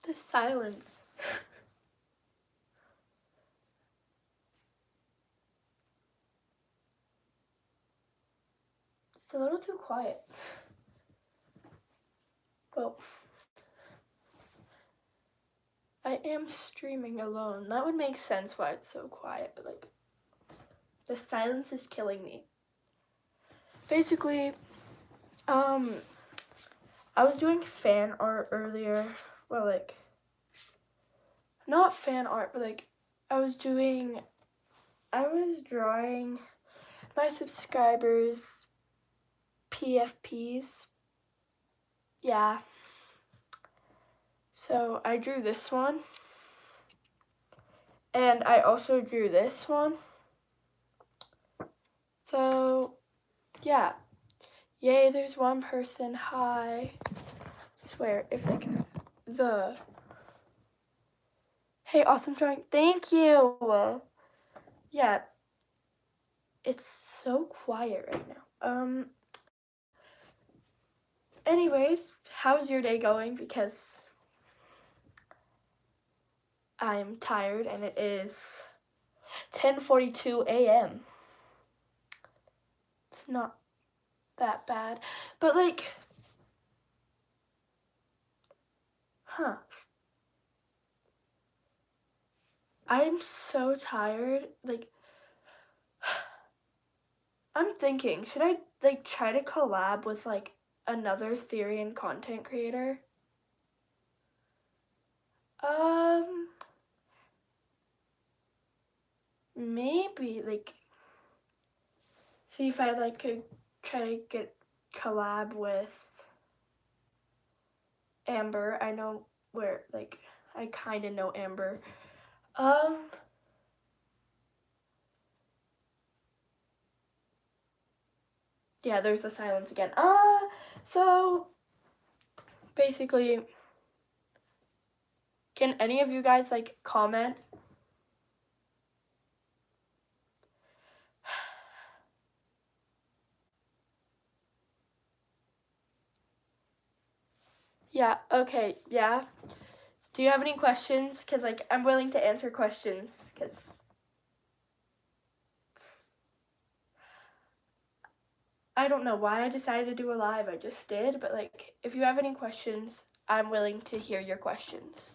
The silence. It's a little too quiet. Well, I am streaming alone. That would make sense why it's so quiet, but like, the silence is killing me. Basically, I was doing fan art earlier. Well, like, not fan art, but like, I was drawing my subscribers' PFPs. Yeah. So I drew this one. And I also drew this one. So, yeah. Yay, there's one person. Hi. Swear, if like the... Hey, awesome drawing. Thank you. Yeah. It's so quiet right now. Anyways, how's your day going? Because I'm tired and it is 10:42 a.m. It's not that bad, but like, I'm so tired. Like, I'm thinking, should I like try to collab with like another Therian content creator? Maybe like see if I like could try to get collab with Amber. I know where like I kind of know Amber. Yeah, there's the silence again. So basically, can any of you guys like comment? Yeah, okay, yeah. Do you have any questions? Because, like, I'm willing to answer questions, because I don't know why I decided to do a live. I just did, but, like, if you have any questions, I'm willing to hear your questions.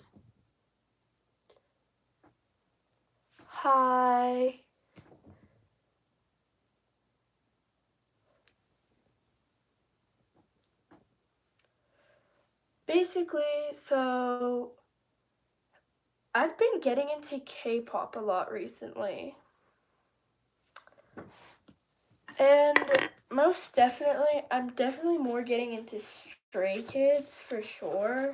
Hi. Basically, so I've been getting into K-pop a lot recently. And most definitely, I'm definitely more getting into Stray Kids for sure.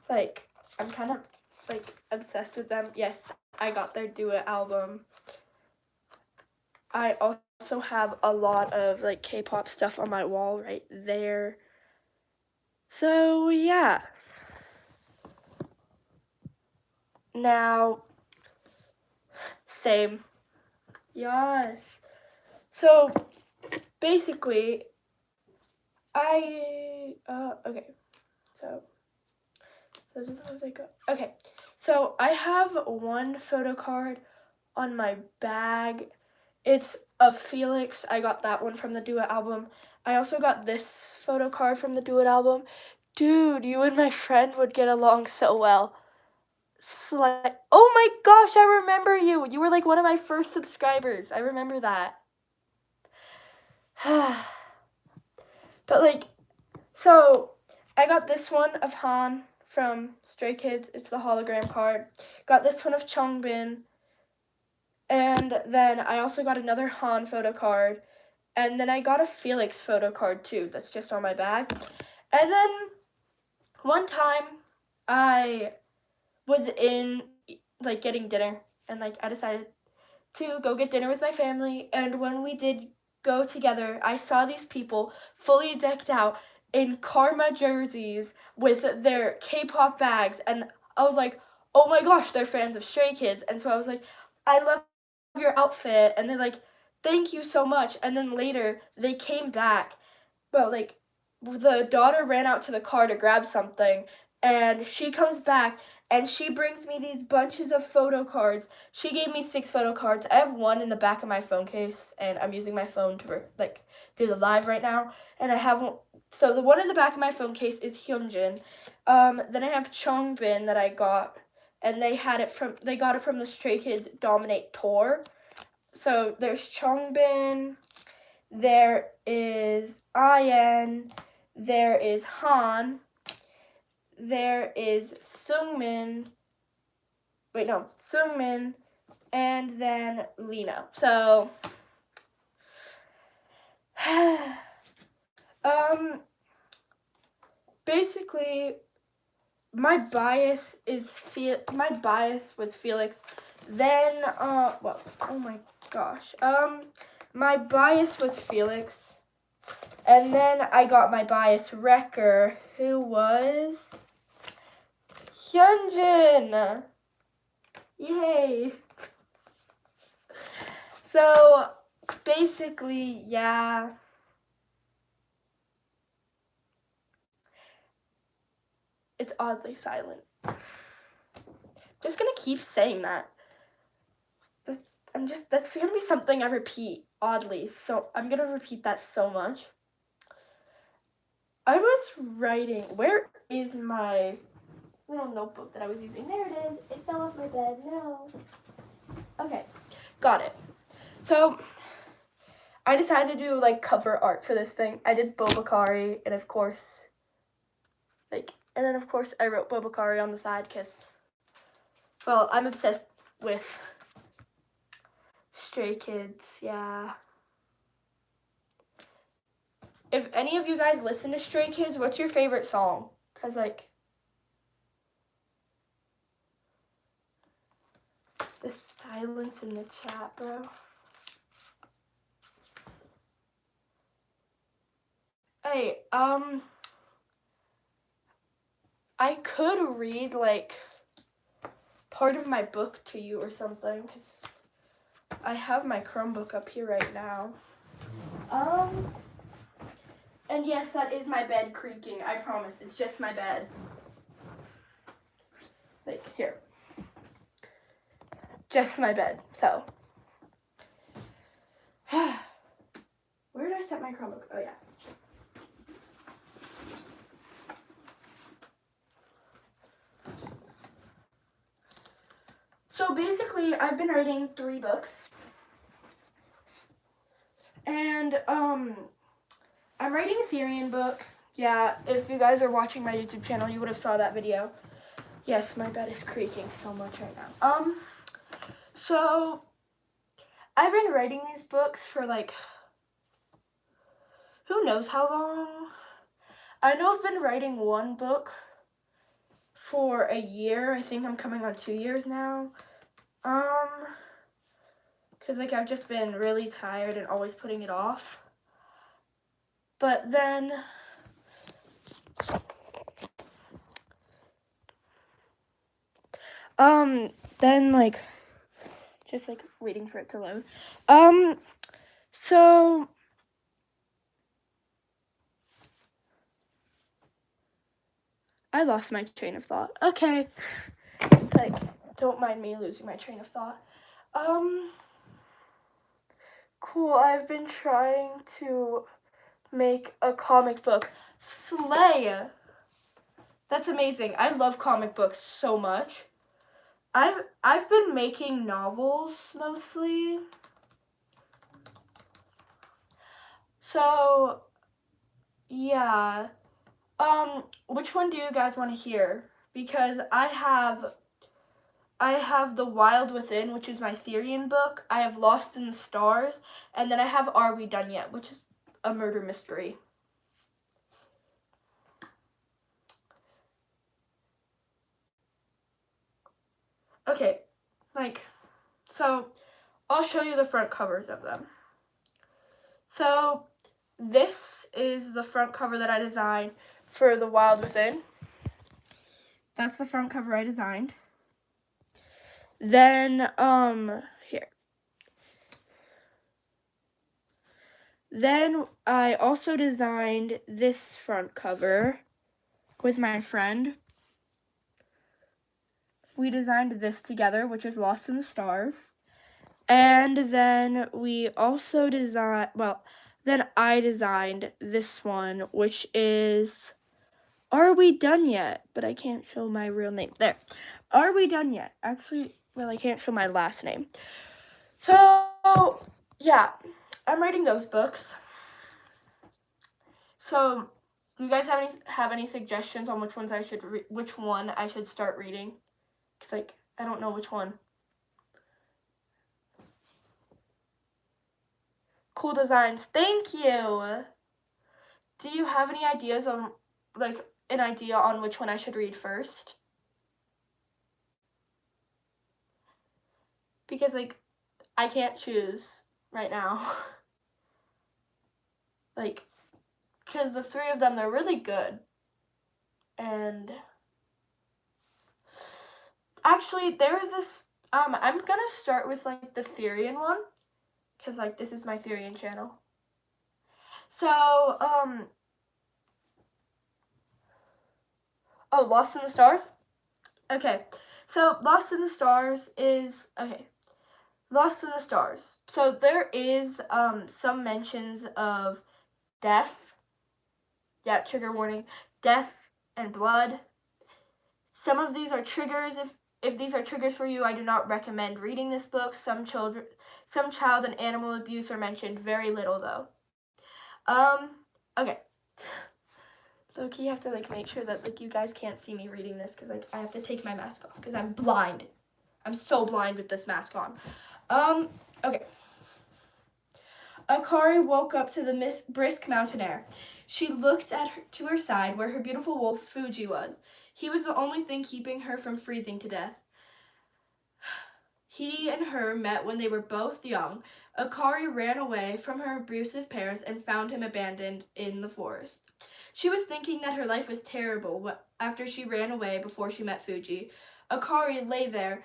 Like, I'm kind of like obsessed with them. Yes, I got their duet album. I also have a lot of like K-pop stuff on my wall right there. So, yeah. Now, same. Yes. So, basically, okay. So, those are the ones I got. Okay. So, I have one photo card on my bag. It's of Felix. I got that one from the Duet album. I also got this photo card from the Duet album. Dude, you and my friend would get along so well. Oh my gosh, I remember you. You were like one of my first subscribers. I remember that. But like, so I got this one of Han from Stray Kids. It's the hologram card. Got this one of Chongbin. And then I also got another Han photo card. And then I got a Felix photo card too. That's just on my bag. And then one time I was in like getting dinner and like I decided to go get dinner with my family, and when we did go together, I saw these people fully decked out in Karma jerseys with their K-pop bags, and I was like, oh my gosh, they're fans of Stray Kids. And so I was like, I love your outfit, and they're like, thank you so much. And then later they came back, but like the daughter ran out to the car to grab something, and she comes back and she brings me these bunches of photo cards. She gave me 6 photo cards. I have one in the back of my phone case, and I'm using my phone to do the live right now. And I have one. So the one in the back of my phone case is Hyunjin. Then I have Chongbin that I got, and they got it from the Stray Kids Dominate tour. So there's Chongbin, there is Ian, there is Han, there is Seungmin, and then Lena. So, basically, my bias was Felix. Then, oh my gosh. My bias was Felix. And then I got my bias wrecker, who was Hyunjin. Yay. So, basically, yeah. It's oddly silent. Just gonna keep saying that. That's gonna be something I repeat oddly. So I'm gonna repeat that so much. I was writing. Where is my little notebook that I was using? There it is. It fell off my bed. No. Okay, got it. So I decided to do cover art for this thing. I did Bobakari, and of course, and then of course I wrote Bobakari on the side because, well, I'm obsessed with Stray Kids, yeah. If any of you guys listen to Stray Kids, what's your favorite song? Because, the silence in the chat, bro. Hey, I could read, part of my book to you or something, because I have my Chromebook up here right now. And yes, that is my bed creaking, I promise. It's just my bed. Here. Just my bed, so. Where did I set my Chromebook? Oh, yeah. So basically, I've been writing 3 books. And, I'm writing a Therian book. Yeah, if you guys are watching my YouTube channel, you would have saw that video. Yes, my bed is creaking so much right now. So, I've been writing these books for, who knows how long. I know I've been writing 1 book for a year. I think I'm coming on 2 years now. Because, I've just been really tired and always putting it off. But then, just, waiting for it to load. So, I lost my train of thought. Okay. Don't mind me losing my train of thought. Cool, I've been trying to make a comic book. Slay! That's amazing. I love comic books so much. I've been making novels mostly. So, yeah. Which one do you guys want to hear? Because I have The Wild Within, which is my Therian book. I have Lost in the Stars, and then I have Are We Done Yet, which is a murder mystery. Okay, so I'll show you the front covers of them. So this is the front cover that I designed for The Wild Within. That's the front cover I designed. Then, here. Then I also designed this front cover with my friend. we designed this together, which is Lost in the Stars. And then we also then I designed this one, which is Are We Done Yet? But I can't show my real name. There. Are We Done Yet? Actually, well, I can't show my last name. So, yeah, I'm writing those books. So, do you guys have any suggestions on which one I should start reading? Because I don't know which one. Cool designs. Thank you. Do you have any ideas on an idea on which one I should read first? Because I can't choose right now. Because the three of them, they're really good. And actually, there's this, I'm gonna start with the Therian one, because this is my Therian channel. So, oh, Lost in the Stars? Okay, so Lost in the Stars is, Lost in the Stars. So there is some mentions of death. Yeah, trigger warning. Death and blood. Some of these are triggers. If these are triggers for you, I do not recommend reading this book. Some child and animal abuse are mentioned. Very little though. Okay. Loki, you have to make sure that you guys can't see me reading this because I have to take my mask off because I'm blind. I'm so blind with this mask on. Okay. Akari woke up to the brisk mountain air. She looked to her side where her beautiful wolf Fuji was. He was the only thing keeping her from freezing to death. He and her met when they were both young. Akari ran away from her abusive parents and found him abandoned in the forest. She was thinking that her life was terrible after she ran away before she met Fuji. Akari lay there,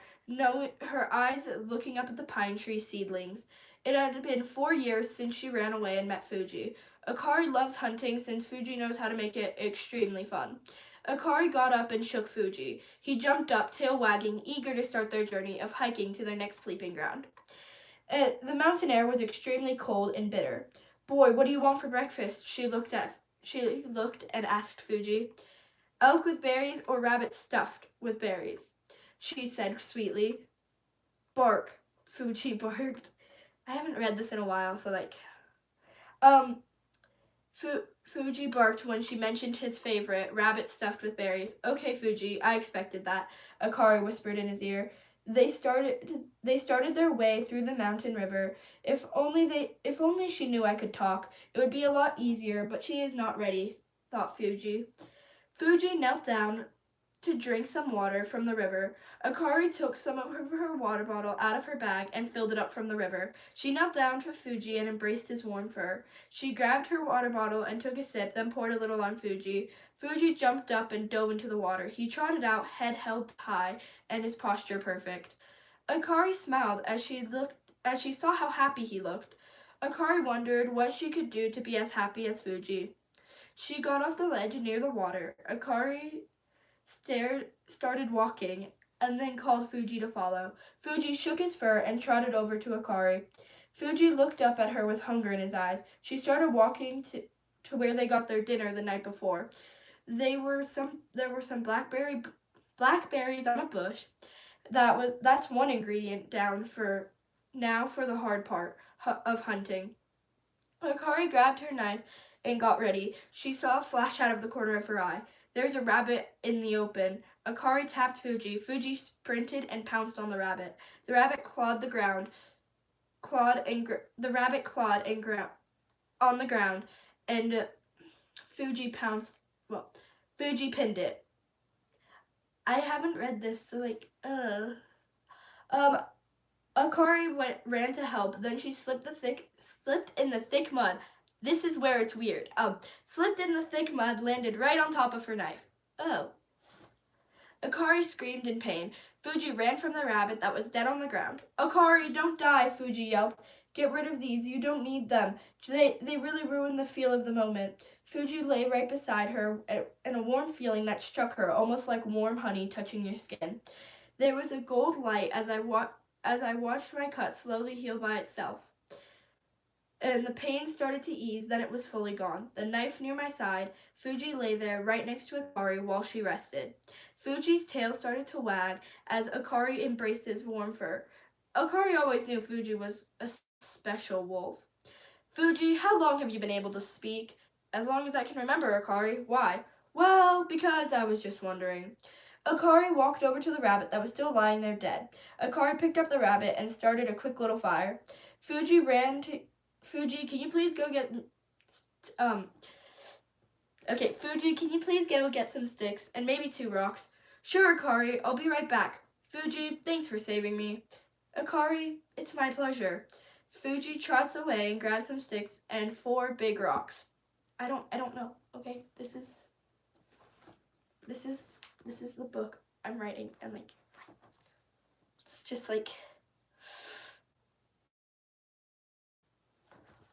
her eyes looking up at the pine tree seedlings. It had been 4 years since she ran away and met Fuji. Akari loves hunting since Fuji knows how to make it extremely fun. Akari got up and shook Fuji. He jumped up, tail wagging, eager to start their journey of hiking to their next sleeping ground. The mountain air was extremely cold and bitter. Boy, what do you want for breakfast? She looked and asked Fuji. Elk with berries or rabbit stuffed with berries, she said sweetly. Bark, Fuji barked. I haven't read this in a while, so Fuji barked when she mentioned his favorite, rabbit stuffed with berries. Okay, Fuji, I expected that, Akari whispered in his ear. They started their way through the mountain river. If only she knew I could talk, it would be a lot easier, but she is not ready, thought Fuji. Fuji knelt down to drink some water from the river. Akari took some of her water bottle out of her bag and filled it up from the river. She knelt down to Fuji and embraced his warm fur. She grabbed her water bottle and took a sip, then poured a little on Fuji. Fuji jumped up and dove into the water. He trotted out, head held high, and his posture perfect. Akari smiled as she saw how happy he looked. Akari wondered what she could do to be as happy as Fuji. She got off the ledge near the water. Akari started walking, and then called Fuji to follow. Fuji shook his fur and trotted over to Akari. Fuji looked up at her with hunger in his eyes. She started walking to where they got their dinner the night before. There were some blackberries on a bush. That's one ingredient down for the hard part of hunting. Akari grabbed her knife and got ready. She saw a flash out of the corner of her eye. There's a rabbit in the open. Akari tapped Fuji. Fuji sprinted and pounced on the rabbit. The rabbit clawed on the ground, and Fuji pinned it. I haven't read this, so Akari ran to help. Then she slipped in the thick mud. This is where it's weird. Slipped in the thick mud, landed right on top of her knife. Oh. Akari screamed in pain. Fuji ran from the rabbit that was dead on the ground. Akari, don't die, Fuji yelped. Get rid of these. You don't need them. They really ruin the feel of the moment. Fuji lay right beside her, and a warm feeling that struck her, almost like warm honey touching your skin. There was a gold light as I watched my cut slowly heal by itself. And the pain started to ease, then it was fully gone. The knife near my side, Fuji lay there right next to Akari while she rested. Fuji's tail started to wag as Akari embraced his warm fur. Akari always knew Fuji was a special wolf. Fuji, how long have you been able to speak? As long as I can remember, Akari. Why? Well, because I was just wondering. Akari walked over to the rabbit that was still lying there dead. Akari picked up the rabbit and started a quick little fire. Fuji, can you please go get Fuji, can you please go get some sticks and maybe 2 rocks? Sure, Akari, I'll be right back. Fuji, thanks for saving me. Akari, it's my pleasure. Fuji trots away and grabs some sticks and 4 big rocks. I don't know. Okay, this is the book I'm writing, and like it's just like,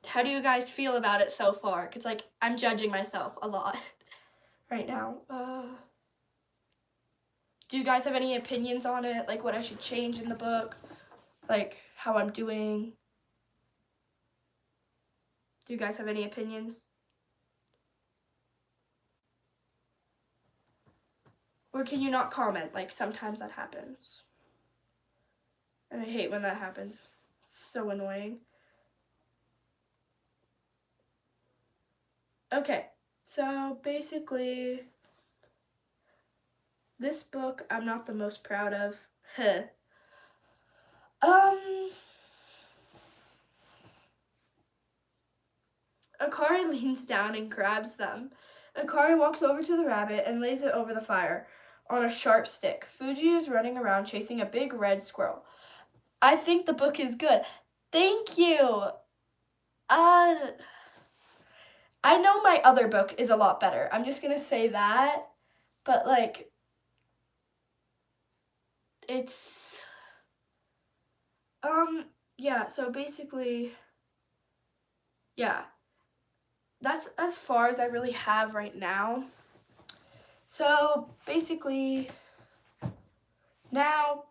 how do you guys feel about it so far? Cause like I'm judging myself a lot right now. Do you guys have any opinions on it? Like what I should change in the book? Like how I'm doing? Do you guys have any opinions? Or can you not comment? Like sometimes that happens. And I hate when that happens. It's so annoying. Okay, so basically, this book I'm not the most proud of. Akari leans down and grabs them. Akari walks over to the rabbit and lays it over the fire on a sharp stick. Fuji is running around chasing a big red squirrel. I think the book is good. Thank you. I know my other book is a lot better. I'm just gonna say that. But like, it's, yeah, so basically, yeah, that's as far as I really have right now. So basically, now,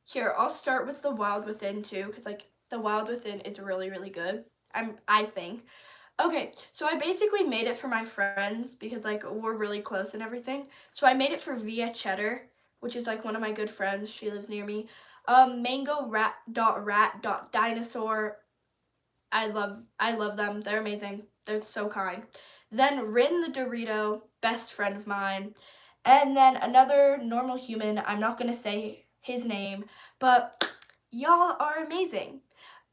here, I'll start with The Wild Within too, because like, The Wild Within is really, really good, I think. Okay, so I basically made it for my friends because like we're really close and everything. So I made it for Via Cheddar, which is like one of my good friends. She lives near me. Mango rat dinosaur. I love them. They're amazing. They're so kind. Then Rin the Dorito, best friend of mine. And then another normal human. I'm not gonna say his name, but y'all are amazing.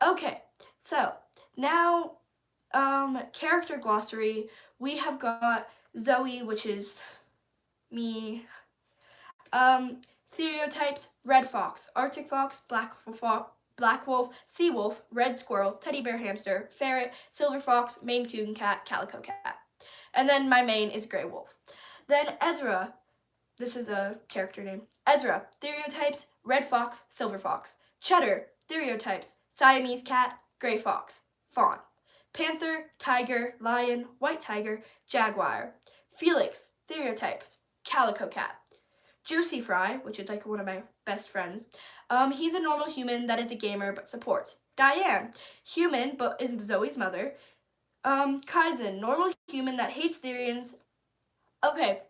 Okay, so now character glossary. We have got Zoe, which is me. Stereotypes: red fox, Arctic fox, black wolf, sea wolf, red squirrel, teddy bear hamster, ferret, silver fox, Maine Coon cat, calico cat. And then my main is gray wolf. Then Ezra, this is a character name. Ezra, stereotypes: red fox, silver fox. Cheddar, stereotypes: Siamese cat, gray fox, fawn. Panther, tiger, lion, white tiger, jaguar. Felix, stereotypes: calico cat. Juicy Fry, which is like one of my best friends. He's a normal human that is a gamer but supports. Diane, human but is Zoe's mother. Kaizen, normal human that hates Therians. Okay,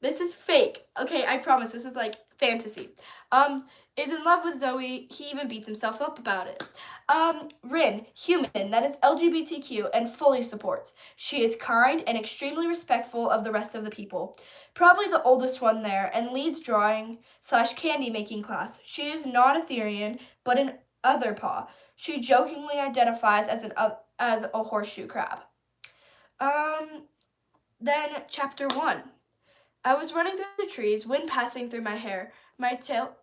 this is fake. Okay, I promise this is like fantasy. Is in love with Zoe. He even beats himself up about it. Rin, human that is LGBTQ and fully supports. She is kind and extremely respectful of the rest of the people. Probably the oldest one there and leads drawing / candy making class. She is not a Therian, but an other paw. She jokingly identifies as a horseshoe crab. Then chapter 1. I was running through the trees, wind passing through my hair. My tail.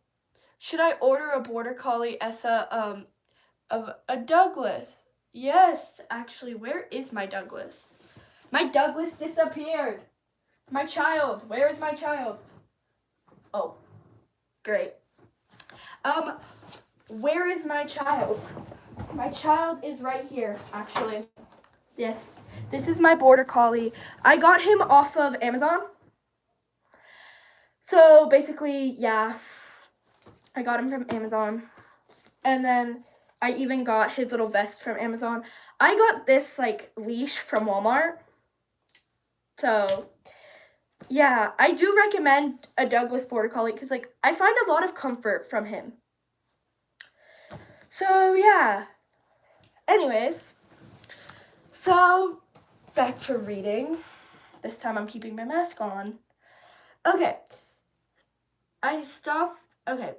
Should I order a border collie Essa of a Douglas? Yes, actually, where is my Douglas? My Douglas disappeared. My child, where is my child? Oh, great. Where is my child? My child is right here, actually. Yes, this is my border collie. I got him off of Amazon. So basically, yeah, I got him from Amazon. And then I even got his little vest from Amazon. I got this like leash from Walmart. So yeah, I do recommend a Douglas Border Collie because like I find a lot of comfort from him. So yeah. Anyways, so back to reading. This time I'm keeping my mask on. Okay. I stopped. Okay.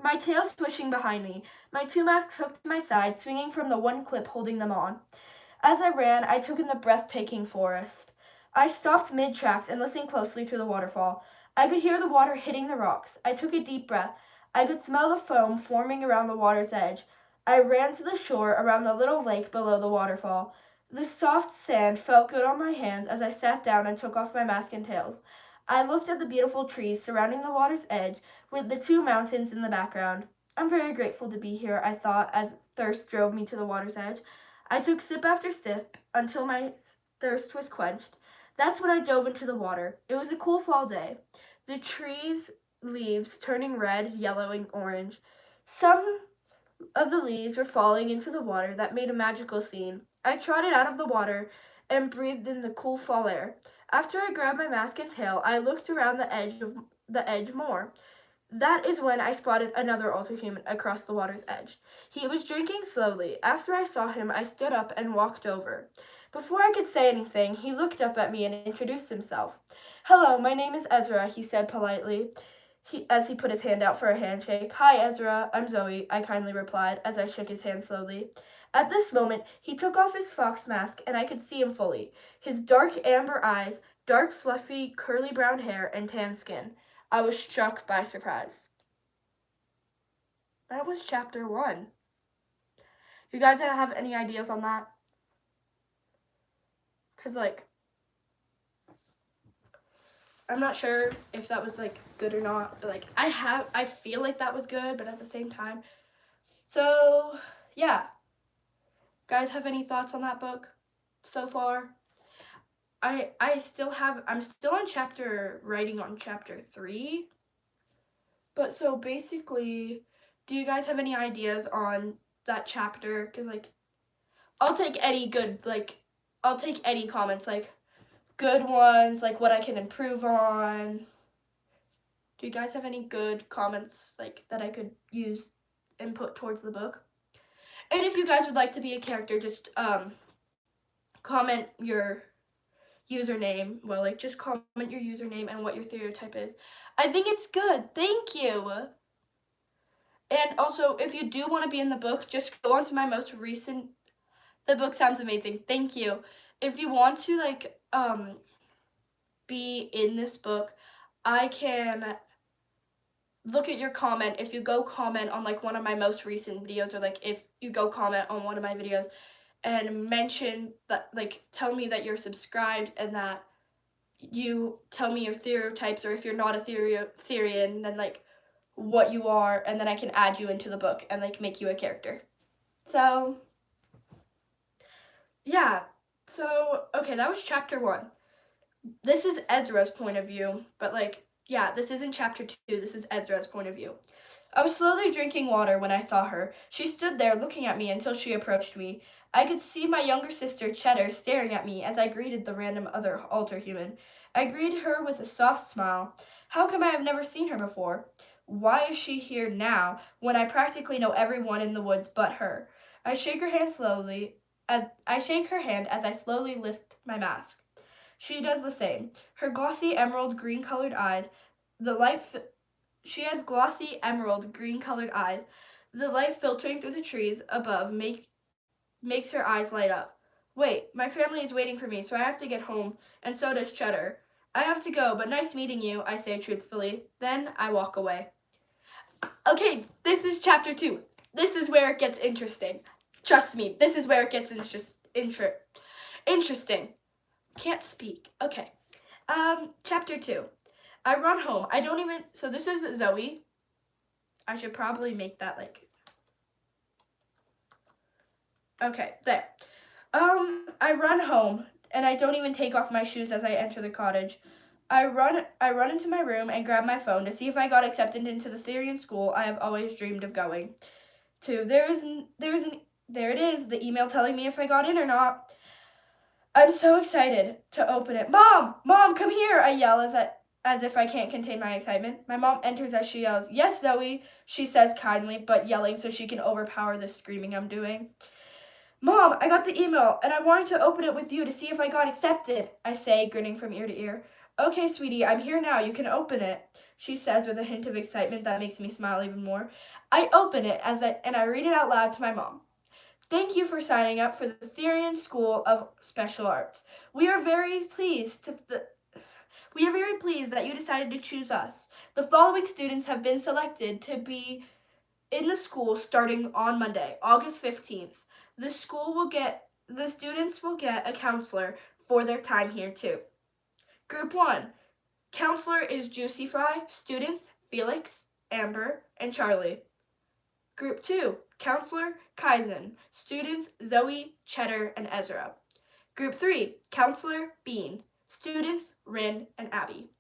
My tail swishing behind me, my two masks hooked to my side, swinging from the one clip holding them on. As I ran, I took in the breathtaking forest. I stopped mid-tracks and listened closely to the waterfall. I could hear the water hitting the rocks. I took a deep breath. I could smell the foam forming around the water's edge. I ran to the shore around the little lake below the waterfall. The soft sand felt good on my hands as I sat down and took off my mask and tails. I looked at the beautiful trees surrounding the water's edge with the two mountains in the background. I'm very grateful to be here, I thought as thirst drove me to the water's edge. I took sip after sip until my thirst was quenched. That's when I dove into the water. It was a cool fall day. The trees' leaves turning red, yellow, and orange. Some of the leaves were falling into the water that made a magical scene. I trotted out of the water and breathed in the cool fall air. After I grabbed my mask and tail, I looked around the edge more. That is when I spotted another Ultrahuman across the water's edge. He was drinking slowly. After I saw him, I stood up and walked over. Before I could say anything, he looked up at me and introduced himself. Hello, my name is Ezra, he said politely, as he put his hand out for a handshake. Hi, Ezra, I'm Zoe, I kindly replied as I shook his hand slowly. At this moment, he took off his fox mask and I could see him fully. His dark amber eyes, dark fluffy curly brown hair, and tan skin. I was struck by surprise. That was chapter 1. You guys have any ideas on that? Because, like, I'm not sure if that was, like, good or not. But, like, I feel like that was good, but at the same time. So, yeah. Guys have any thoughts on that book so far? I'm still on writing on chapter 3. But so basically, do you guys have any ideas on that chapter? Because, like, I'll take any comments, like, good ones, like, what I can improve on. Do you guys have any good comments, like, that I could use input towards the book? And if you guys would like to be a character, just, comment your username. Well, like, just comment your username and what your stereotype is. I think it's good. Thank you. And also, if you do want to be in the book, just go on to my most recent. The book sounds amazing. Thank you. If you want to, like, be in this book, I can look at your comment. If you go comment on, like, one of my most recent videos, or, like, if you go comment on one of my videos and mention that, like, tell me that you're subscribed and that you tell me your stereotypes, or if you're not a Therian, then, like, what you are, and then I can add you into the book and, like, make you a character. So, yeah. So, okay, that was chapter 1. This is Ezra's point of view, but, like, yeah, this isn't chapter 2, this is Ezra's point of view. I was slowly drinking water when I saw her. She stood there looking at me until she approached me. I could see my younger sister, Cheddar, staring at me as I greeted the random other Ultrahuman. I greeted her with a soft smile. How come I have never seen her before? Why is she here now, when I practically know everyone in the woods but her? I shake her hand as I slowly lift my mask. She does the same. Her glossy emerald green colored eyes, she has glossy emerald green colored eyes. The light filtering through the trees above makes her eyes light up. Wait, my family is waiting for me, so I have to get home, and so does Cheddar. I have to go, but nice meeting you, I say truthfully. Then I walk away. Okay, this is chapter 2. This is where it gets interesting. Trust me, this is where it gets interesting. Can't speak. Okay. Chapter 2. I run home. So this is Zoe. I should probably make that, like, okay, there. I run home, and I don't even take off my shoes as I enter the cottage. I run into my room and grab my phone to see if I got accepted into the Therian school I have always dreamed of going to. There it is, the email telling me if I got in or not. I'm so excited to open it. Mom, come here, I yell as if I can't contain my excitement. My mom enters as she yells, "Yes, Zoe," she says kindly, but yelling so she can overpower the screaming I'm doing. "Mom, I got the email, and I wanted to open it with you to see if I got accepted," I say, grinning from ear to ear. "Okay, sweetie, I'm here now. You can open it," she says with a hint of excitement that makes me smile even more. I open it and I read it out loud to my mom. "Thank you for signing up for the Therian School of Special Arts. We are very pleased that you decided to choose us. The following students have been selected to be in the school starting on Monday, August 15th. The students will get a counselor for their time here too. Group 1. Counselor is Juicy Fry. Students Felix, Amber, and Charlie. Group 2. Counselor Kaizen. Students Zoe, Cheddar, and Ezra. Group 3. Counselor Bean. Students Rin and Abby.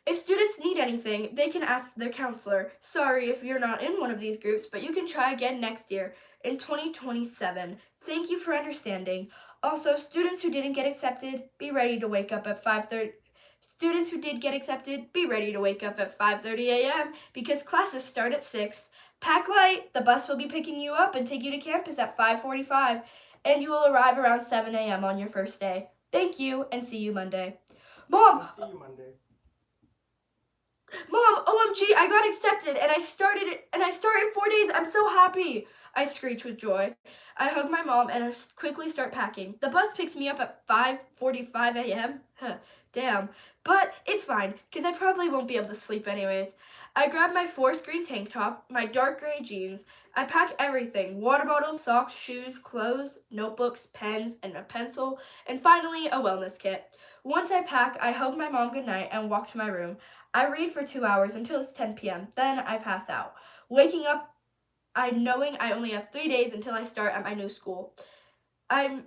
If students need anything, they can ask their counselor. Sorry if you're not in one of these groups, but you can try again next year in 2027. Thank you for understanding. Also, students who didn't get accepted, be ready to wake up at 5:30. Students who did get accepted, be ready to wake up at 5:30 a.m. because classes start at 6. Pack light, the bus will be picking you up and take you to campus at 5:45, and you will arrive around 7 a.m. on your first day. Thank you, and see you Monday. Mom! See you Monday. Mom, OMG, I got accepted and I started 4 days. I'm so happy. I screech with joy. I hug my mom and I quickly start packing. The bus picks me up at 5:45 a.m. Damn. But it's fine, because I probably won't be able to sleep anyways. I grab my forest green tank top, my dark gray jeans. I pack everything: water bottle, socks, shoes, clothes, notebooks, pens, and a pencil, and finally a wellness kit. Once I pack, I hug my mom goodnight and walk to my room. I read for 2 hours until it's 10 p.m. Then I pass out. Waking up, knowing I only have 3 days until I start at my new school. I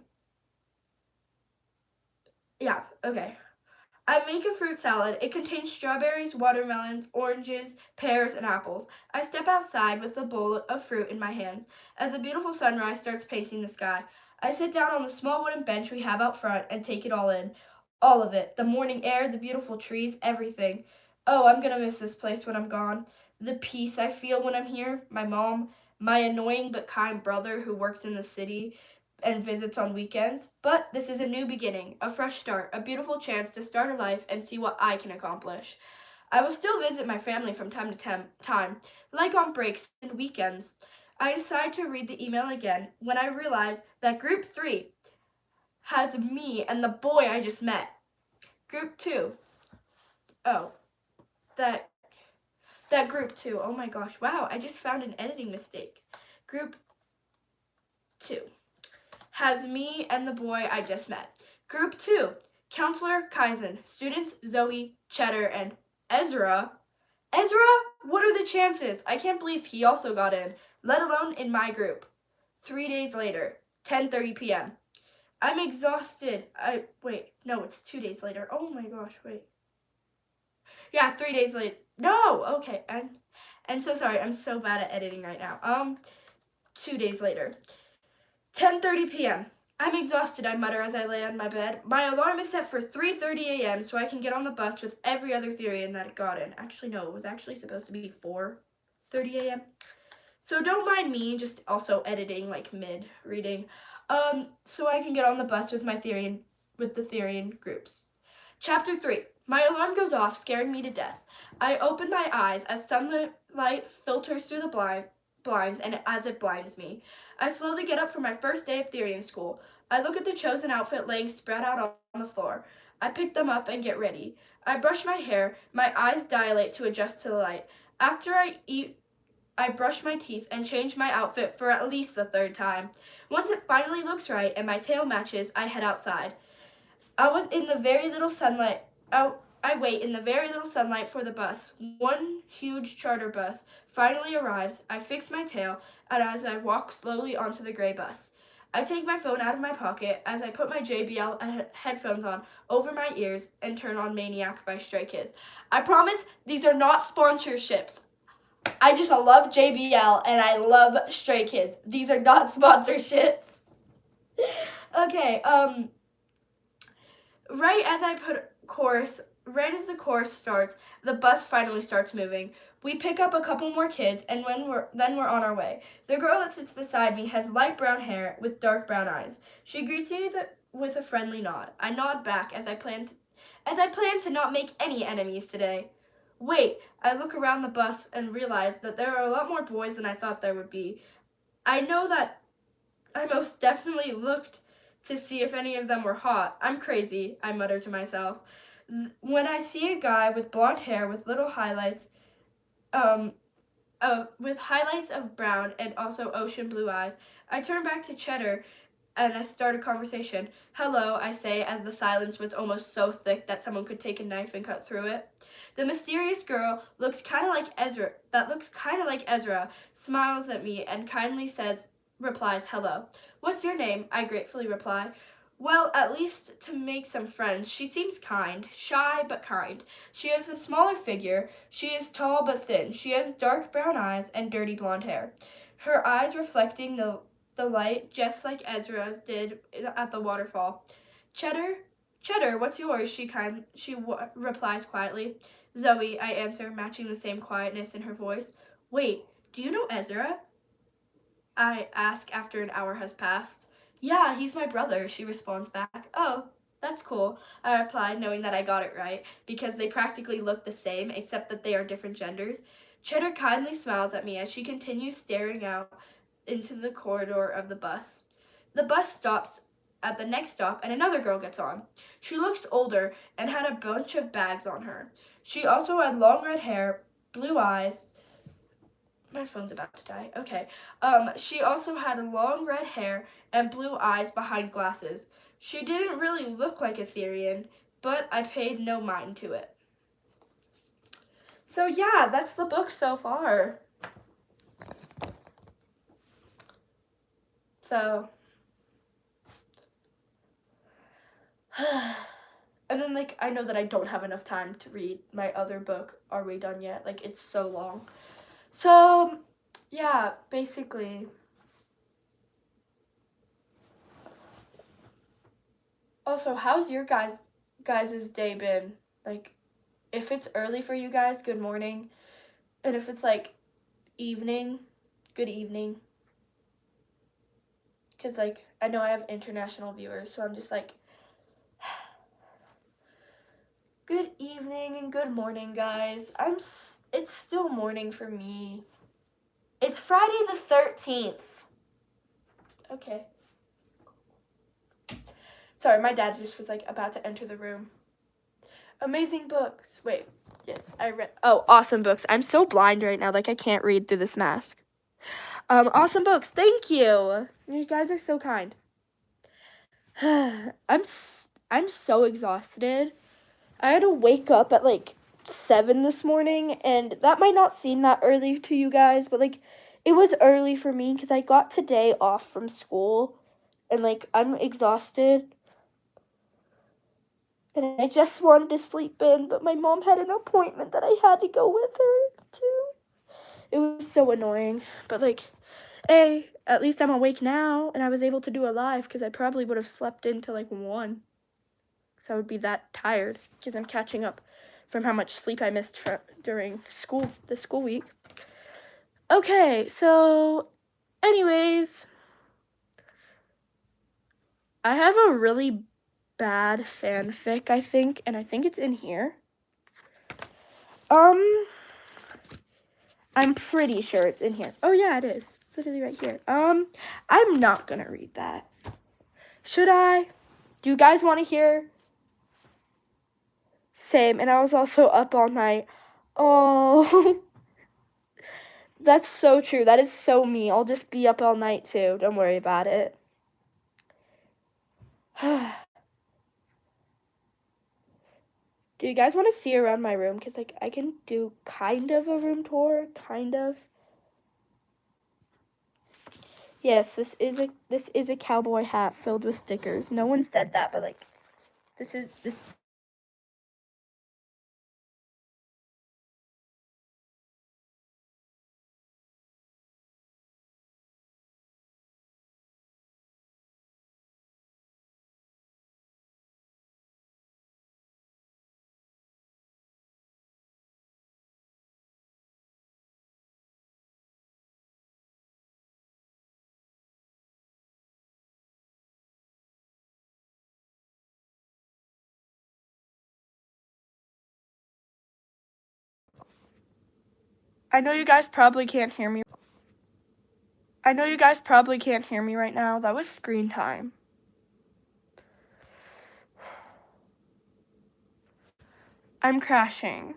make a fruit salad. It contains strawberries, watermelons, oranges, pears, and apples. I step outside with a bowl of fruit in my hands as a beautiful sunrise starts painting the sky. I sit down on the small wooden bench we have out front and take it all in. All of it. The morning air, the beautiful trees, everything. Oh, I'm gonna miss this place when I'm gone. The peace I feel when I'm here, my mom, my annoying but kind brother who works in the city and visits on weekends. But this is a new beginning, a fresh start, a beautiful chance to start a life and see what I can accomplish. I will still visit my family from time to time, like on breaks and weekends. I decide to read the email again when I realize that Group 3 has me and the boy I just met. Group 2. Oh, that Group 2. Oh my gosh, wow, I just found an editing mistake. Group 2 has me and the boy I just met. Group 2, Counselor Kaizen, students Zoe, Cheddar, and Ezra. Ezra? What are the chances? I can't believe he also got in, let alone in my group. 3 days later, 10:30 p.m. I'm exhausted. It's 2 days later. Oh my gosh, wait. Yeah, 3 days late. No, okay. I'm so sorry. I'm so bad at editing right now. 2 days later. 10:30 p.m. I'm exhausted, I mutter as I lay on my bed. My alarm is set for 3:30 a.m. so I can get on the bus with every other Therian that got in. Actually, no, it was actually supposed to be 4:30 a.m. So don't mind me just also editing like mid-reading. So I can get on the bus with the Therian groups. Chapter 3. My alarm goes off, scaring me to death. I open my eyes as sunlight filters through the blinds and as it blinds me. I slowly get up for my first day of Therian school. I look at the chosen outfit laying spread out on the floor. I pick them up and get ready. I brush my hair. My eyes dilate to adjust to the light. After I eat, I brush my teeth and change my outfit for at least the third time. Once it finally looks right and my tail matches, I head outside. I wait in the very little sunlight for the bus. One huge charter bus finally arrives. I fix my tail, and as I walk slowly onto the gray bus, I take my phone out of my pocket as I put my JBL headphones on over my ears and turn on Maniac by Stray Kids. I promise these are not sponsorships. I just love JBL and I love Stray Kids. These are not sponsorships. Okay, right as the chorus starts, the bus finally starts moving. We pick up a couple more kids, and then we're on our way. The girl that sits beside me has light brown hair with dark brown eyes. She greets me with a friendly nod. I nod back as I plan to not make any enemies today. Wait, I look around the bus and realize that there are a lot more boys than I thought there would be. I know that I most definitely looked to see if any of them were hot. I'm crazy, I mutter to myself. When I see a guy with blonde hair with little highlights, with highlights of brown and also ocean blue eyes, I turn back to Cheddar and I start a conversation. Hello, I say, as the silence was almost so thick that someone could take a knife and cut through it. The mysterious girl looks kind of like Ezra, smiles at me and kindly replies, hello. What's your name? I gratefully reply. Well, at least to make some friends. She seems kind, shy but kind. She has a smaller figure. She is tall but thin. She has dark brown eyes and dirty blonde hair. Her eyes reflecting the light, just like Ezra's did at the waterfall. Cheddar, what's yours? She replies quietly. Zoe, I answer, matching the same quietness in her voice. Wait, do you know Ezra? I ask after an hour has passed. Yeah, he's my brother, she responds back. Oh, that's cool, I reply, knowing that I got it right, because they practically look the same, except that they are different genders. Cheddar kindly smiles at me as she continues staring out into the corridor of the bus. The bus stops at the next stop and another girl gets on. She looks older and had a bunch of bags on her. She also had long red hair, blue eyes. My phone's about to die. Okay. She also had long red hair and blue eyes behind glasses. She didn't really look like Etherean, but I paid no mind to it. So yeah, that's the book so far. So, and then like I know that I don't have enough time to read my other book, Are We Done Yet? Like it's so long. So, yeah, basically. Also, how's your guys' day been? Like, if it's early for you guys, good morning. And if it's like evening, good evening. Because like I know I have international viewers, so I'm just like good evening and good morning, guys. It's still morning for me. It's Friday the 13th. Okay. Sorry, my dad just was like about to enter the room. Amazing books. Wait, yes, I read. Oh, awesome books. I'm so blind right now, like I can't read through this mask. Awesome books. Thank you. You guys are so kind. I'm so exhausted. I had to wake up at like 7 this morning, and that might not seem that early to you guys, but like it was early for me because I got today off from school, and like I'm exhausted. And I just wanted to sleep in, but my mom had an appointment that I had to go with her to. It was so annoying. But like, hey, at least I'm awake now, and I was able to do a live because I probably would have slept in till like 1. So I would be that tired because I'm catching up from how much sleep I missed during the school week. Okay, so anyways, I have a really bad fanfic, I think, and I think it's in here. I'm pretty sure it's in here. Oh yeah, it is. It's literally right here. I'm not gonna read that. Should I? Do you guys want to hear? Same, and I was also up all night. Oh, that's so true. That is so me. I'll just be up all night too. Don't worry about it. Do you guys want to see around my room? Because like I can do kind of a room tour, kind of. Yes, this is a cowboy hat filled with stickers. No one said that, but like, this. I know you guys probably can't hear me. I know you guys probably can't hear me right now. That was screen time. I'm crashing.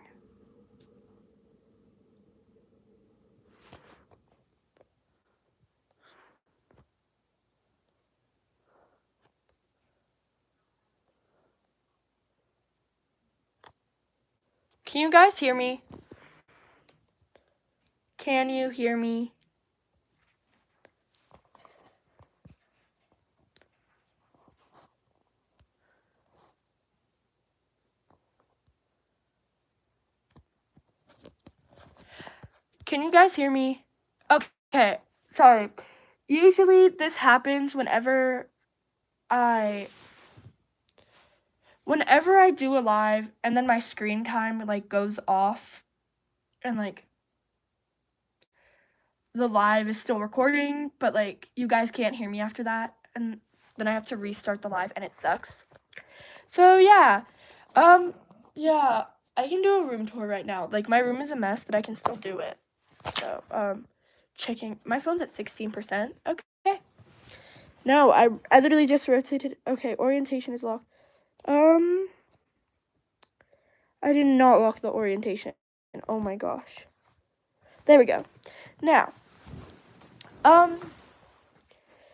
Can you guys hear me? Can you hear me? Can you guys hear me? Okay, sorry. Usually this happens whenever I do a live and then my screen time like goes off and like the live is still recording, but like you guys can't hear me after that, and then I have to restart the live and it sucks. So yeah. Yeah, I can do a room tour right now. Like my room is a mess, but I can still do it. So, checking my phone's at 16%. Okay. No, I literally just rotated. Okay, orientation is locked. I did not lock the orientation. Oh my gosh. There we go. Now,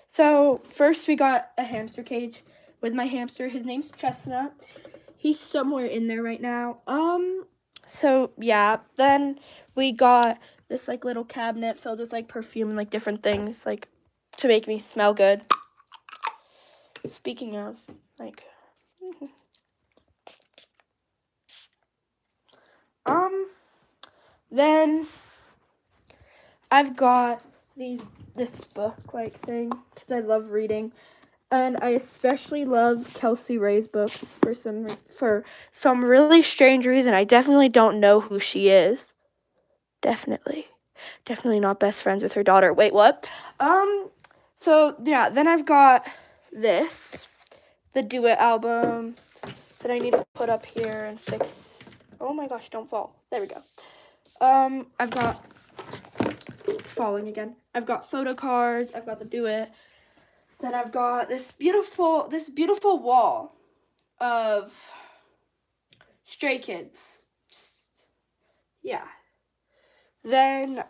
so first we got a hamster cage with my hamster. His name's Chestnut. He's somewhere in there right now. So yeah, then we got this like little cabinet filled with like perfume and like different things like to make me smell good. Speaking of, like, then I've got this book like thing because I love reading, and I especially love Kelsey Ray's books for some really strange reason. I definitely don't know who she is. Definitely not best friends with her daughter. Wait, what? So yeah, then I've got the Do It album that I need to put up here and fix. Oh my gosh, don't fall. There we go. I've got, it's falling again. I've got photo cards, I've got the Do It. Then I've got this beautiful wall of Stray Kids. Yeah. Then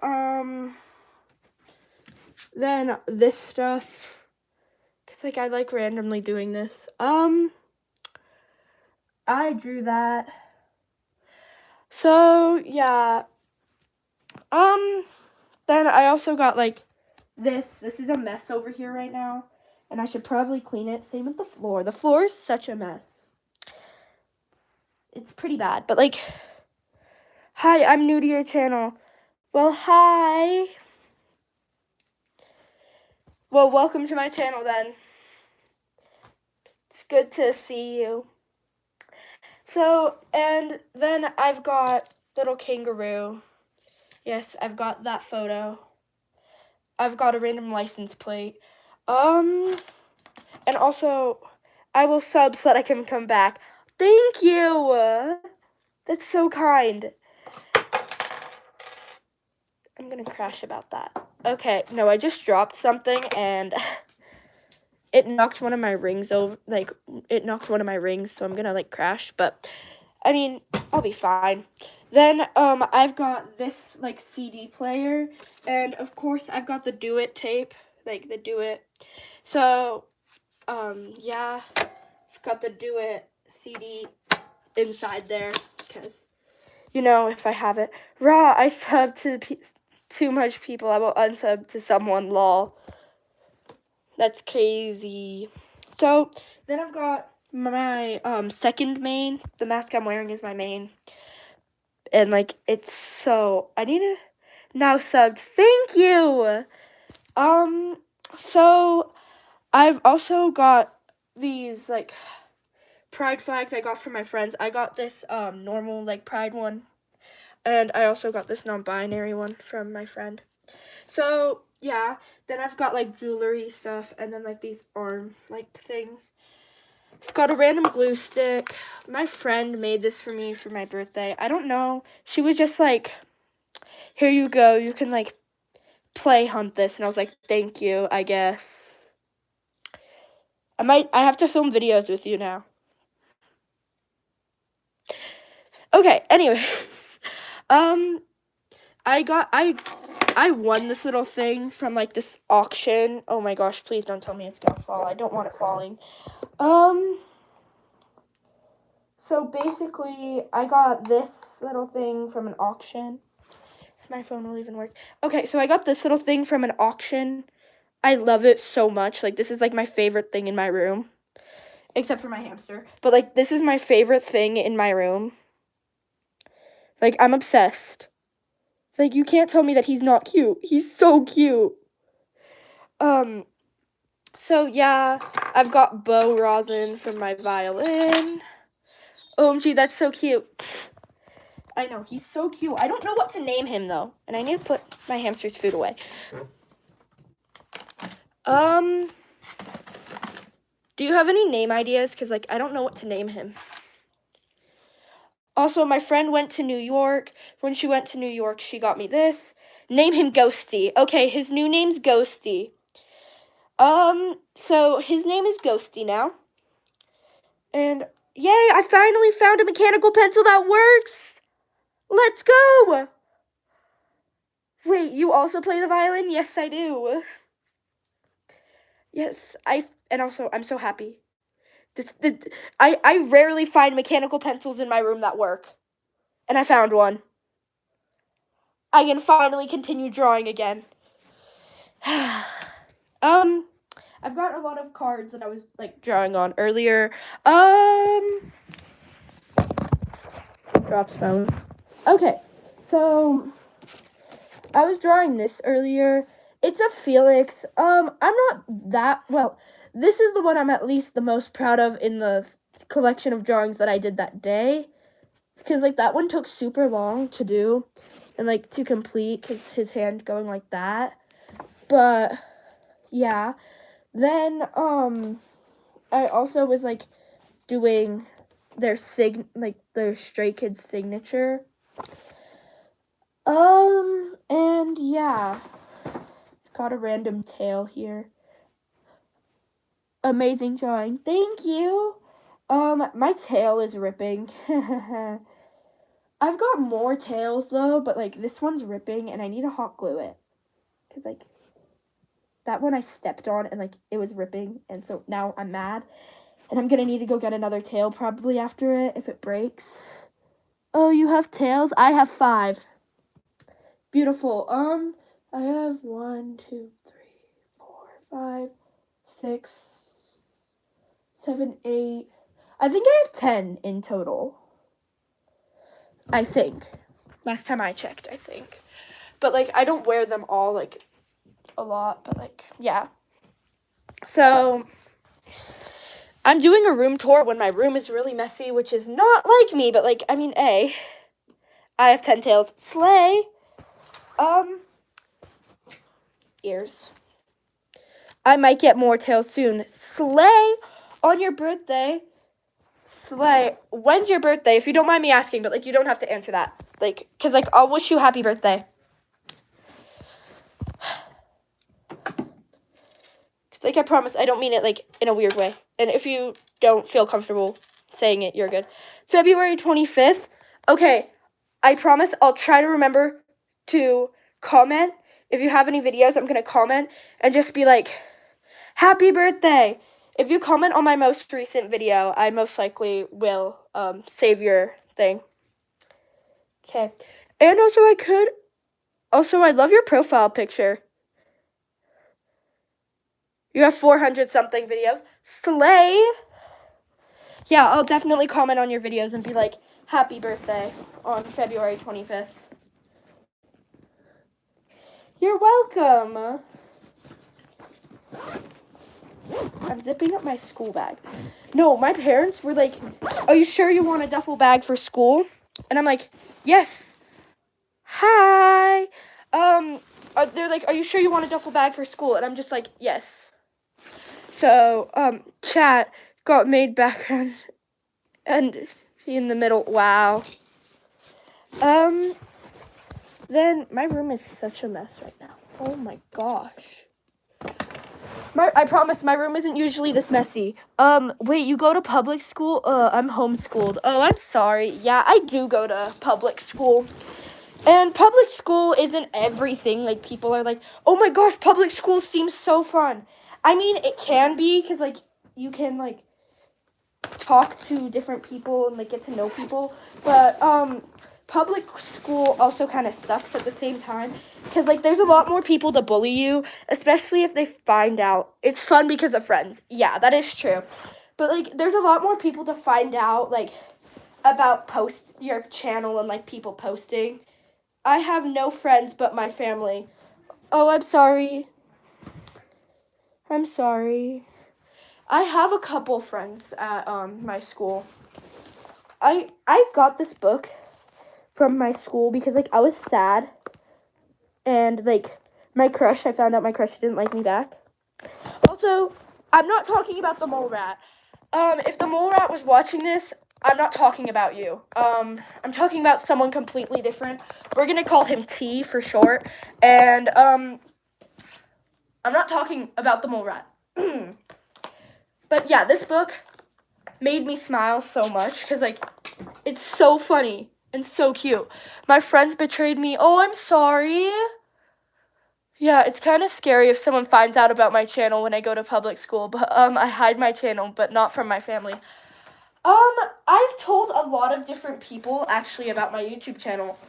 this stuff, cause like I like randomly doing this. I drew that. So yeah. Then I also got like this. This is a mess over here right now, and I should probably clean it. Same with the floor. The floor is such a mess. It's pretty bad, but like, hi, I'm new to your channel. Well, hi. Well, welcome to my channel then. It's good to see you. So, and then I've got little kangaroo. Yes, I've got that photo. I've got a random license plate. And also, I will sub so that I can come back. Thank you. That's so kind. I'm gonna crash about that. Okay, no, I just dropped something and it knocked one of my rings over. Like, it knocked one of my rings, so I'm gonna like crash. But I mean, I'll be fine. Then I've got this like CD player, and of course I've got the Do It tape, like the Do It. So yeah, I've got the Do It CD inside there because, you know, if I have it. I subbed to too much people. I will unsub to someone, lol. That's crazy. So then I've got my second main. The mask I'm wearing is my main. And like it's so I need to now sub. Thank you. So I've also got these like pride flags I got from my friends. I got this normal like pride one, and I also got this non-binary one from my friend. So yeah, then I've got like jewelry stuff, and then like these arm like things. I've got a random glue stick. My friend made this for me for my birthday. I don't know. She was just like, here you go. You can like play hunt this. And I was like, thank you, I guess. I have to film videos with you now. Okay, anyways. I won this little thing from like this auction. Oh my gosh, please don't tell me it's gonna fall. I don't want it falling. So basically I got this little thing from an auction. If my phone will even work. Okay, so I got this little thing from an auction. I love it so much. Like this is like my favorite thing in my room. Except for my hamster. But like this is my favorite thing in my room. Like I'm obsessed. Like you can't tell me that he's not cute. He's so cute. So yeah, I've got bow rosin from my violin. OMG, that's so cute. I know, he's so cute. I don't know what to name him though. And I need to put my hamster's food away. Do you have any name ideas? Because like I don't know what to name him. Also, my friend went to New York. When she went to New York, she got me this. Name him Ghosty. Okay, his new name's Ghosty. So his name is Ghosty now. And yay, I finally found a mechanical pencil that works. Let's go. Wait, you also play the violin? Yes, I do. Yes, and also I'm so happy. I rarely find mechanical pencils in my room that work. And I found one. I can finally continue drawing again. I've got a lot of cards that I was like drawing on earlier. Drops phone. Okay, so I was drawing this earlier. It's a Felix. I'm not that well. This is the one I'm at least the most proud of in the collection of drawings that I did that day, because like that one took super long to do and like to complete because his hand going like that. But yeah, then I also was like doing their their Stray Kids signature. And yeah, got a random tail here. Amazing drawing. Thank you. My tail is ripping. I've got more tails though, but like this one's ripping and I need to hot glue it. Cause like that one I stepped on and like it was ripping, and so now I'm mad. And I'm gonna need to go get another tail probably after it if it breaks. Oh, you have tails? I have 5. Beautiful. I have 1, 2, 3, 4, 5, 6, 7, 8. I think I have 10 in total. I think. Last time I checked, I think. But like I don't wear them all like a lot, but like yeah. So I'm doing a room tour when my room is really messy, which is not like me, but like I mean, I have 10 tails. Slay. Ears. I might get more tails soon. Slay on your birthday. Slay. When's your birthday? If you don't mind me asking, but like you don't have to answer that. Like, cause like I'll wish you happy birthday. Cause like I promise I don't mean it like in a weird way. And if you don't feel comfortable saying it, you're good. February 25th. Okay, I promise I'll try to remember to comment. If you have any videos, I'm gonna comment and just be like, happy birthday. If you comment on my most recent video, I most likely will save your thing. Okay. And also I love your profile picture. You have 400 something videos. Slay. Yeah, I'll definitely comment on your videos and be like, happy birthday on February 25th. You're welcome. I'm zipping up my school bag. No, my parents were like, are you sure you want a duffel bag for school? And I'm like, yes. Hi. They're like, are you sure you want a duffel bag for school? And I'm just like, yes. So, chat got made background and in the middle. Wow. Then my room is such a mess right now. Oh my gosh. I promise my room isn't usually this messy. Wait, you go to public school? I'm homeschooled. Oh, I'm sorry. Yeah, I do go to public school. And public school isn't everything. Like, people are like, oh my gosh, public school seems so fun. I mean, it can be, because, like, you can, like, talk to different people and, like, get to know people. But, public school also kind of sucks at the same time. Because, like, there's a lot more people to bully you, especially if they find out. It's fun because of friends. Yeah, that is true. But, like, there's a lot more people to find out, like, about your channel and, like, people posting. I have no friends but my family. Oh, I'm sorry. I'm sorry. I have a couple friends at my school. I got this book from my school because, like, I was sad. And, like, I found out my crush didn't like me back. Also, I'm not talking about the mole rat. If the mole rat was watching this, I'm not talking about you. I'm talking about someone completely different. We're gonna call him T for short. And, I'm not talking about the mole rat. But yeah, this book made me smile so much because, like, it's so funny and so cute. My friends betrayed me. Oh, I'm sorry. Yeah, it's kind of scary if someone finds out about my channel when I go to public school, but I hide my channel, but not from my family. I've told a lot of different people actually about my YouTube channel.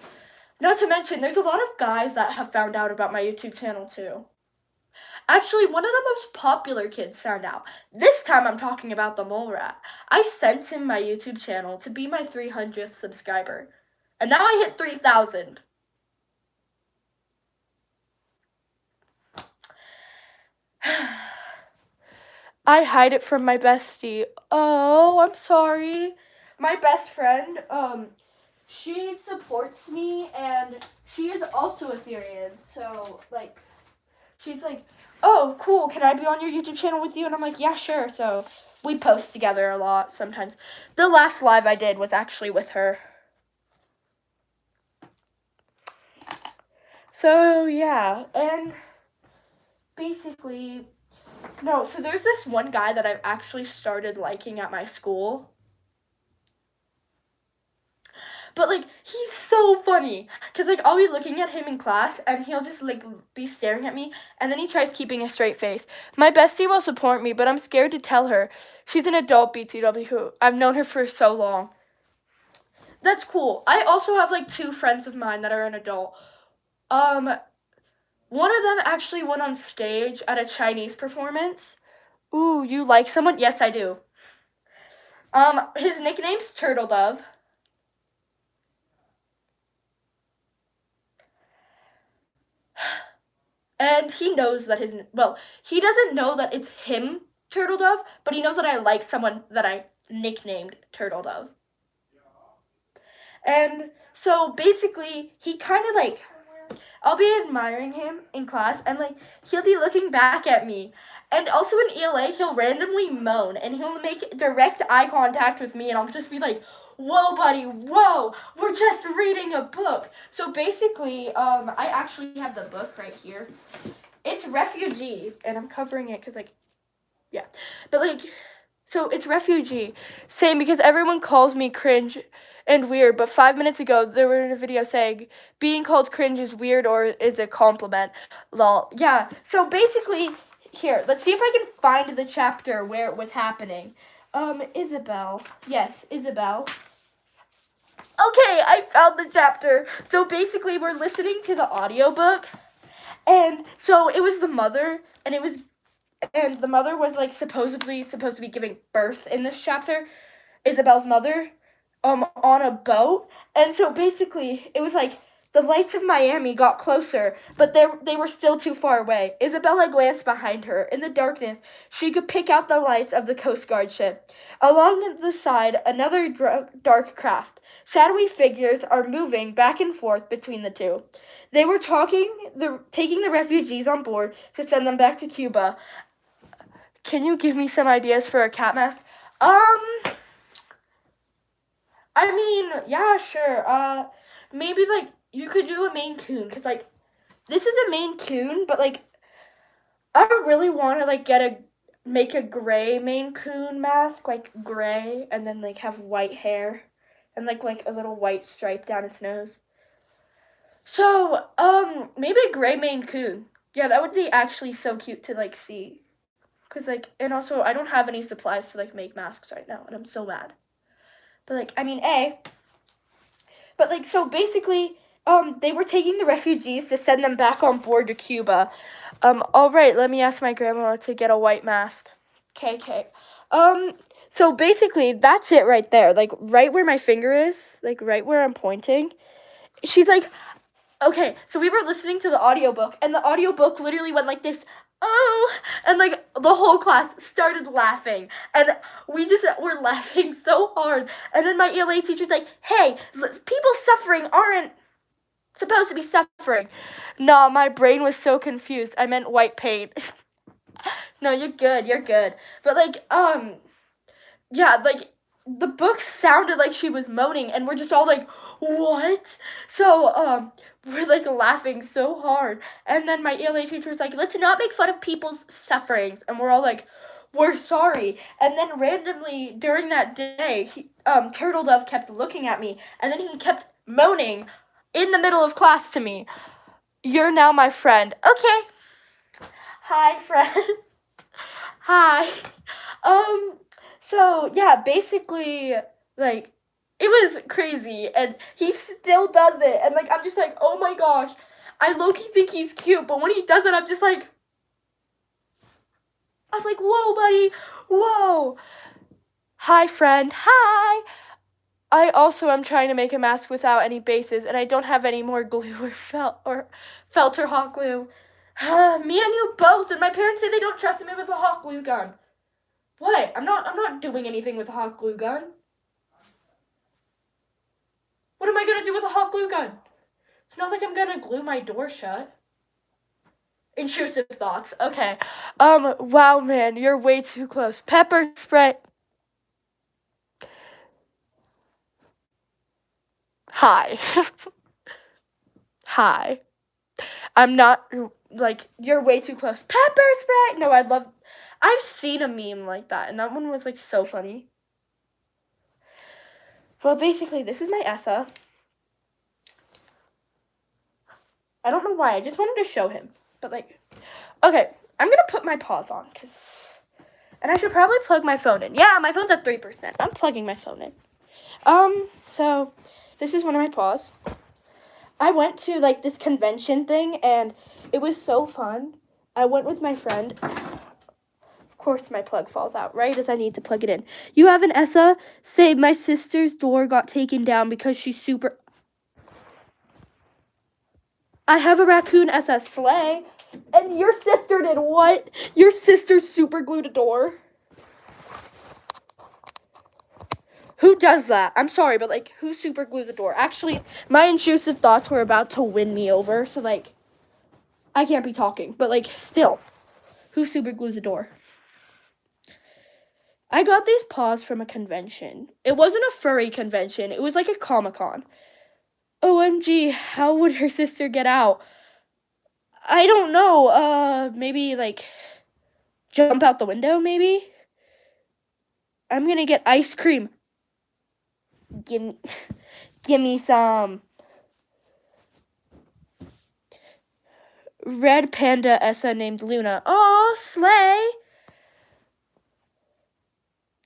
Not to mention, there's a lot of guys that have found out about my YouTube channel too. Actually, one of the most popular kids found out. This time I'm talking about the mole rat. I sent him my YouTube channel to be my 300th subscriber. And now I hit 3,000. I hide it from my bestie. Oh, I'm sorry. My best friend, she supports me, and she is also Ethereum. So, like, she's like, oh, cool, can I be on your YouTube channel with you? And I'm like, yeah, sure. So we post together a lot sometimes. The last live I did was actually with her. So, yeah, and basically, no, so there's this one guy that I've actually started liking at my school. But, like, he's so funny. Because, like, I'll be looking at him in class, and he'll just, like, be staring at me, and then he tries keeping a straight face. My bestie will support me, but I'm scared to tell her. She's an adult BTW. I've known her for so long. That's cool. I also have, like, 2 friends of mine that are an adult. One of them actually went on stage at a Chinese performance. Ooh, you like someone? Yes, I do. His nickname's Turtle Dove. And he knows that he doesn't know that it's him, Turtle Dove, but he knows that I like someone that I nicknamed Turtle Dove. And so basically, he kind of like, I'll be admiring him in class, and like, he'll be looking back at me. And also in ELA, he'll randomly moan, and he'll make direct eye contact with me, and I'll just be like, whoa, buddy, whoa, we're just reading a book. So basically, I actually have the book right here. It's Refugee, and I'm covering it because, like, yeah. But, like, so it's Refugee. Same, because everyone calls me cringe and weird, but 5 minutes ago, they were in a video saying, being called cringe is weird or is a compliment. Lol. Yeah, so basically, here, let's see if I can find the chapter where it was happening. Isabel. Yes, Isabel. Okay, I found the chapter. So basically, we're listening to the audiobook. And so it was the mother, and it was and the mother was like supposedly supposed to be giving birth in this chapter, Isabel's mother, on a boat. And so basically it was like the lights of Miami got closer, but they were still too far away. Isabella glanced behind her. In the darkness, she could pick out the lights of the Coast Guard ship. Along the side, another dark craft. Shadowy figures are moving back and forth between the two. They were taking the refugees on board to send them back to Cuba. Can you give me some ideas for a cat mask? I mean, yeah, sure. Maybe like you could do a Maine Coon, cause like this is a Maine Coon, but like I really want to like make a gray Maine Coon mask, like gray, and then like have white hair, and like a little white stripe down its nose. So maybe a gray Maine Coon. Yeah, that would be actually so cute to like see, cause like and also I don't have any supplies to like make masks right now, and I'm so mad. But like I mean, But like so basically, they were taking the refugees to send them back on board to Cuba. All right, let me ask my grandma to get a white mask. Okay. So basically that's it right there. Like right where my finger is, like right where I'm pointing. She's like, okay, so we were listening to the audiobook, and the audiobook literally went like this. Oh, and like the whole class started laughing, and we just were laughing so hard. And then my ELA teacher's like, hey, people suffering aren't supposed to be suffering. Nah, my brain was so confused. I meant white paint. No, you're good. But like, yeah, like the book sounded like she was moaning, and we're just all like, what? So, we're like laughing so hard. And then my ELA teacher was like, let's not make fun of people's sufferings. And we're all like, we're sorry. And then randomly during that day, Turtle Dove kept looking at me, and then he kept moaning in the middle of class to me. You're now my friend. Okay. Hi, friend. Hi. So yeah, basically, like, it was crazy, and he still does it, and like, I'm just like, oh my gosh, I low-key think he's cute, but when he does it, I'm like, whoa, buddy, whoa. Hi, friend, hi. I also am trying to make a mask without any bases, and I don't have any more glue or felt or hot glue. Me and you both, and my parents say they don't trust me with a hot glue gun. What? I'm not doing anything with a hot glue gun. What am I gonna do with a hot glue gun? It's not like I'm gonna glue my door shut. Intrusive thoughts. Okay. Wow, man, you're way too close. Pepper spray. Hi. Hi. I'm not, like, you're way too close. Pepper spray. No, I've seen a meme like that, and that one was, like, so funny. Well, basically, this is my Essa. I don't know why. I just wanted to show him. But, like, okay. I'm going to put my paws on, and I should probably plug my phone in. Yeah, my phone's at 3%. I'm plugging my phone in. So, this is one of my paws. I went to, like, this convention thing, and it was so fun. I went with my friend. Of course my plug falls out, right as I need to plug it in. You have an Essa? Say, my sister's door got taken down because she's super... I have a raccoon Essa Slay. And your sister did what? Your sister super glued a door? Who does that? I'm sorry, but, like, who super glues a door? Actually, my intrusive thoughts were about to win me over, so, like, I can't be talking. But, like, still, who super glues a door? I got these paws from a convention. It wasn't a furry convention. It was, like, a Comic-Con. OMG, how would her sister get out? I don't know. Maybe, like, jump out the window, maybe? I'm gonna get ice cream. Gimme some. Red panda Essa named Luna. Aw, slay.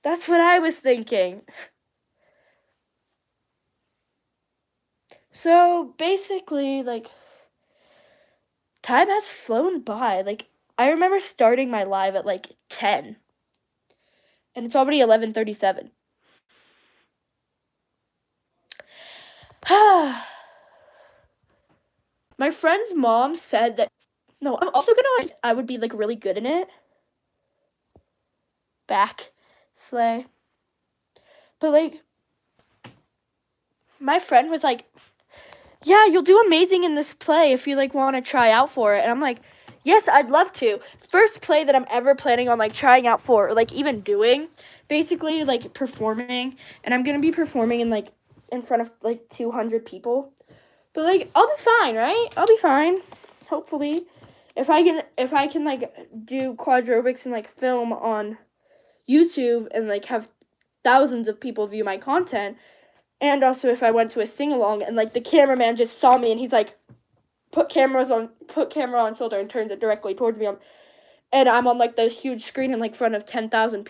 That's what I was thinking. So, basically, like, time has flown by. Like, I remember starting my live at like 10. And it's already 11:37. My friend's mom said that, no, I'm also gonna, I would be like really good in it. Back sleigh. But like, my friend was like, yeah, you'll do amazing in this play if you like want to try out for it. And I'm like, yes, I'd love to. First play that I'm ever planning on like trying out for, or like even doing, basically like performing. And I'm gonna be performing in like in front of like 200 people. But like I'll be fine, right? I'll be fine. Hopefully. If I can like do quadrobics and like film on YouTube and like have thousands of people view my content, and also if I went to a sing-along and like the cameraman just saw me and he's like, put camera on shoulder and turns it directly towards me, and I'm on like the huge screen in like front of 10,000 people.